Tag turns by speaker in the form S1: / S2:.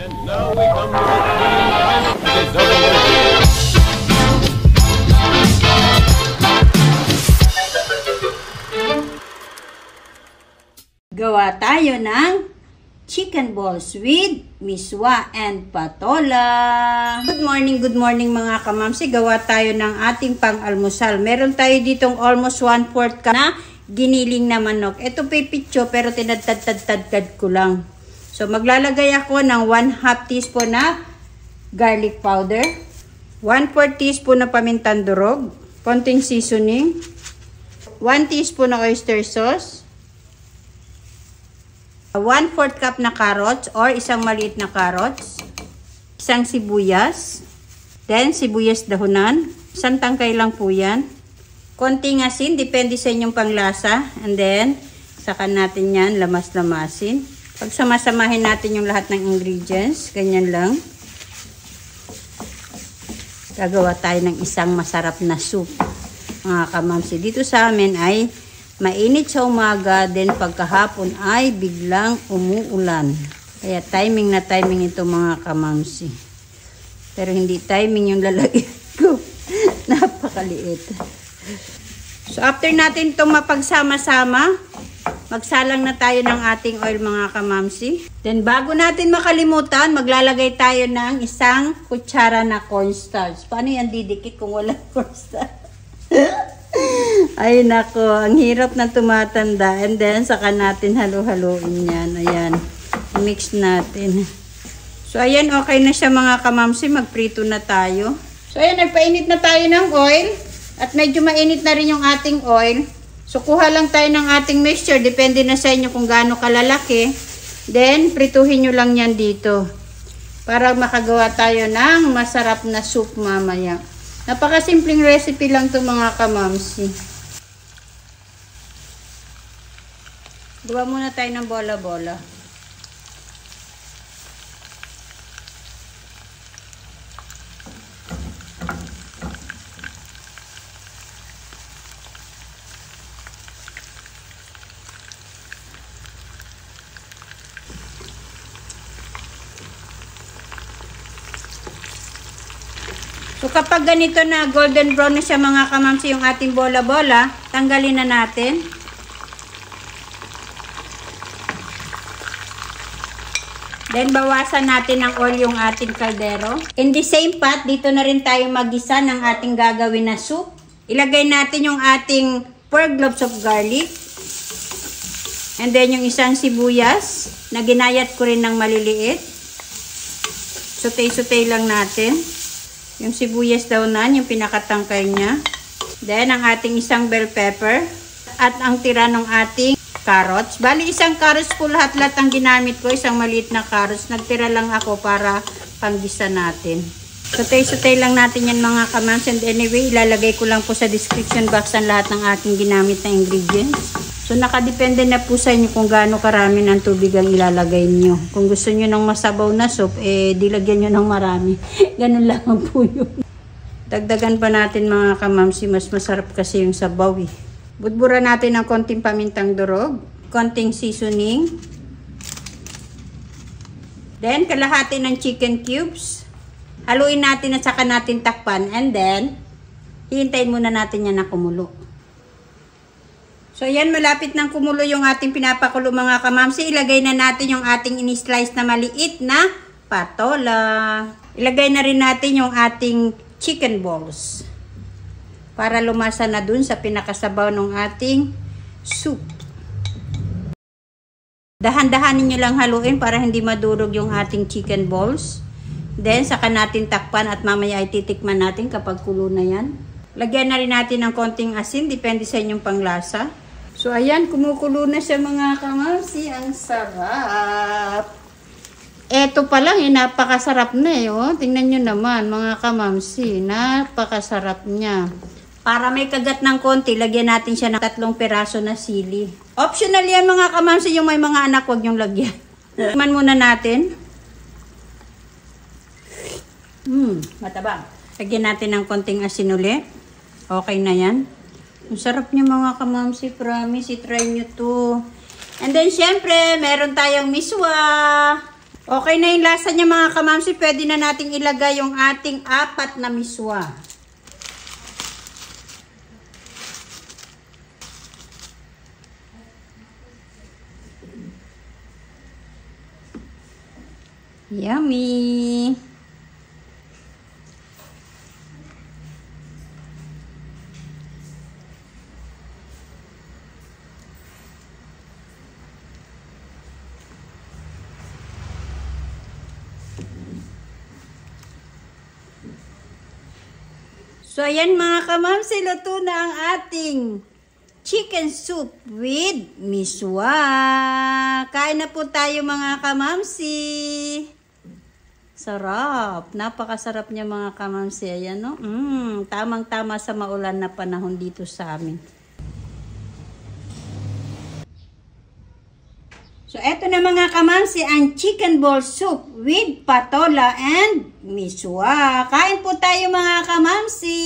S1: And now we come to the time of deserving.
S2: Gawa tayo ng chicken balls with miswa and patola. Good morning mga kamamsi. Gawa tayo ng ating pang-almusal. Meron tayo ditong almost 1/4 cup na giniling na manok. Ito pipitso pero tinadtad ko lang. So maglalagay ako ng 1/2 teaspoon na garlic powder, 1/4 teaspoon na pamintang durog, konting seasoning, 1 teaspoon na oyster sauce, 1/4 cup na carrots or isang maliit na carrots, isang sibuyas, then sibuyas dahunan, isang tangkay lang po yan, konting asin, depende sa inyong panglasa, and then saka natin yan lamas-lamasin. Pag samasamahin natin yung lahat ng ingredients, ganyan lang, gagawa tayo ng isang masarap na soup mga kamamsi. Dito sa amin ay mainit sa umaga, then pagkahapon ay biglang umuulan. Kaya timing na timing ito mga kamamsi. Pero hindi timing yung lalagyan ko. Napakaliit. So after natin itong mapagsama-sama, magsalang na tayo ng ating oil mga kamamsi. Then bago natin makalimutan, maglalagay tayo ng isang kutsara na cornstarch. Paano yan didikit kung wala cornstarch? Ay nako, ang hirap na tumatanda. And then saka natin halu-haluin yan. Ayan, mix natin. So ayan, okay na siya mga kamamsi. Magprito na tayo. So ayan, nagpainit na tayo ng oil. At medyo mainit na rin yung ating oil. So kuha lang tayo ng ating mixture. Depende na sa inyo kung gaano kalalaki. Then prituhin nyo lang yan dito. Para makagawa tayo ng masarap na soup mamaya. Napakasimpleng recipe lang to mga kamamsi. Gawa muna tayo ng bola-bola. So kapag ganito na golden brown na siya mga kamamsi yung ating bola-bola, tanggalin na natin. Then bawasan natin ng oil yung ating kaldero. In the same pot, dito na rin tayo magisa ng ating gagawin na soup. Ilagay natin yung ating 4 cloves of garlic. And then yung isang sibuyas na ginayat ko rin ng maliliit. Sutay-sutay lang natin. Yung sibuyas daunan, yung pinakatangkay niya. Then, ang ating isang bell pepper. At ang tira ng ating carrots. Bali, isang carrots po lahat-lahat ang ginamit ko. Isang maliit na carrots. Nagtira lang ako para panggisa natin. Sutay-sutay lang natin yan mga kamams. And anyway, ilalagay ko lang po sa description box ang lahat ng ating ginamit na ingredients. So, nakadepende na po sa inyo kung gaano karami ng tubig ang ilalagay nyo. Kung gusto nyo ng masabaw na soup, dilagyan nyo ng marami. Ganun lang po yun. Dagdagan pa natin mga kamamsi, mas masarap kasi yung sabaw eh. Budbura natin ng konting pamintang durog, konting seasoning. Then, kalahati ng chicken cubes. Haluin natin at saka natin takpan. And then, hihintayin muna natin yan na kumulo. So, yan, malapit nang kumulo yung ating pinapakulo mga kamamsi. Ilagay na natin yung ating in-slice na maliit na patola. Ilagay na rin natin yung ating chicken balls. Para lumasa na dun sa pinakasabaw ng ating soup. Dahan-dahanin nyo lang haluin para hindi madurog yung ating chicken balls. Then, saka natin takpan at mamaya ay titikman natin kapag kulo na yan. Lagyan na rin natin ng konting asin. Depende sa inyong panglasa. So, ayan, kumukulo na siya mga kamamsi. Ang sarap. Eto pa lang, napakasarap na eh. Oh. Tingnan nyo naman, mga kamamsi. Napakasarap niya. Para may kagat ng konti, lagyan natin siya ng 3 peraso na sili. Optional yan mga kamamsi. Yung may mga anak, huwag nyong lagyan. Tikman muna natin. Matabang. Lagyan natin ng konting asin ulit. Okay na yan. Ang sarap niya mga kamamsi, promise, i-try nyo to. And then, syempre, meron tayong miswa. Okay na yung lasa niya mga kamamsi. Pwede na nating ilagay yung ating 4 na miswa. Yummy! So, ayan mga kamamsi, luto na ang ating chicken soup with miswa. Kain na po tayo mga kamamsi. Sarap. Napakasarap niya mga kamamsi. Ayan, no? Tamang-tama sa maulan na panahon dito sa amin. So, eto na mga kamamsi, ang chicken ball soup with patola and miswa. Kain po tayo mga kamamsi.